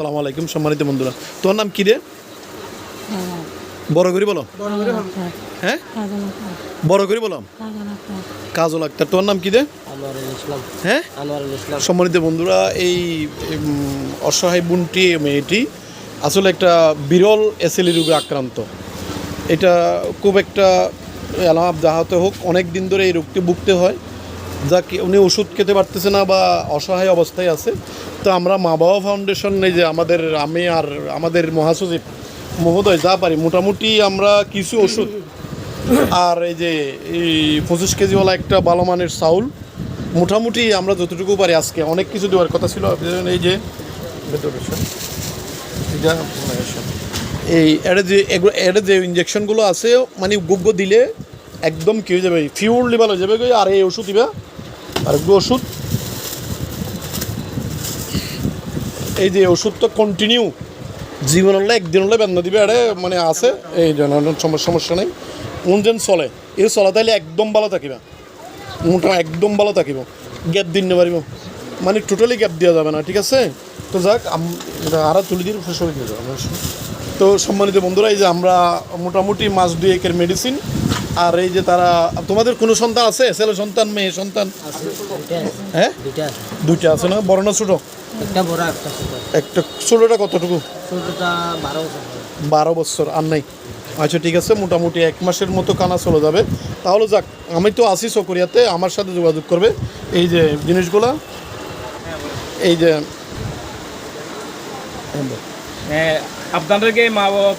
আসসালামু আলাইকুম সম্মানিত বন্ধুরা, তোর নাম কি রে? বড় করে বলো। হ্যাঁ, বড় করে বলো। কাজল আক্তার। তোর নাম কি রে? হ্যাঁ, সম্মানিত বন্ধুরা, এই অসহায় বোনটি মেয়েটি আসলে একটা বিরল এসএলই রোগে আক্রান্ত। এটা খুব একটা আলাপ যাহাতে হোক অনেক দিন ধরে এই রোগটি ভুগতে হয়, যা উনি ওষুধ খেতে পারতেছে না বা অসহায় অবস্থায় আছে। তো আমরা মা বাবা ফাউন্ডেশন, এই যে আমি আর আমাদের মহাসচিব মহোদয় যা পারি মোটামুটি আমরা কিছু ওষুধ আর এই যে এই 25 কেজিওয়ালা একটা ভালো মানের চাউল মোটামুটি আমরা যতটুকু পারি, আজকে অনেক কিছু দেওয়ার কথা ছিল। এই যে এটা যে ইঞ্জেকশনগুলো আছে মানে গুগ্গ দিলে একদম কী হয়ে যাবে, ফিউর লেভেল হয়ে যাবে। আর এই ওষুধ দিবা, আর একটু ওষুধ, এই যে ওষুধটা কন্টিনিউ জীবন হলে একদিন হলে বেদনা দিবে। আরে মানে আছে এই জন্য সমস্যা নেই, যেন চলে এই চলা তাইলে একদম ভালো থাকিবা, মোটা একদম ভালো থাকিব। গ্যাপ দিন নে পারিব, মানে টোটালি গ্যাপ দেওয়া যাবে না, ঠিক আছে? তো যাক, আর তুলি দিয়ে শরীর নিয়ে যাবো। তো সম্মানিত বন্ধুরা, এই যে আমরা মোটামুটি মাস 2-1 মেডিসিন, আর এই যে তারা, তোমাদের কোনো সন্তান আছে? ছেলে সন্তান, মেয়ে সন্তান? হ্যাঁ, দুইটা আছে না? বড় না ছোটো? একটা বড় একটা ছোটোটা কতটুকু? ছোটটা 12 বছর। আর নাই? আচ্ছা, ঠিক আছে, মোটামুটি 1 মাসের মতো কানা চলে যাবে। তাহলে যাক, আমি তো আসি চকরিয়াতে, আমার সাথে যোগাযোগ করবে। এই যে জিনিসগুলা, এই যে আপনাদেরকে মা বাবা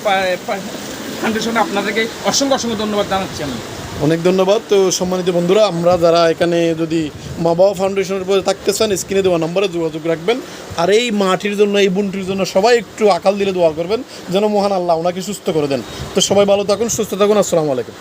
ফাউন্ডেশনে আপনাদেরকে অসংখ্য অসংখ্য ধন্যবাদ জানাচ্ছি আমি। অনেক ধন্যবাদ। তো সম্মানিত বন্ধুরা, আমরা যারা এখানে যদি মা বাবা ফাউন্ডেশনের উপরে থাকতে চান, স্ক্রিনে দেওয়া নম্বরে যোগাযোগ রাখবেন। আর এই মাটির জন্য, এই বোনটির জন্য সবাই একটু আকাল দিলে দোয়া করবেন যেন মহান আল্লাহ ওনাকে সুস্থ করে দেন। তো সবাই ভালো থাকুন, সুস্থ থাকুন। আসসালামু আলাইকুম।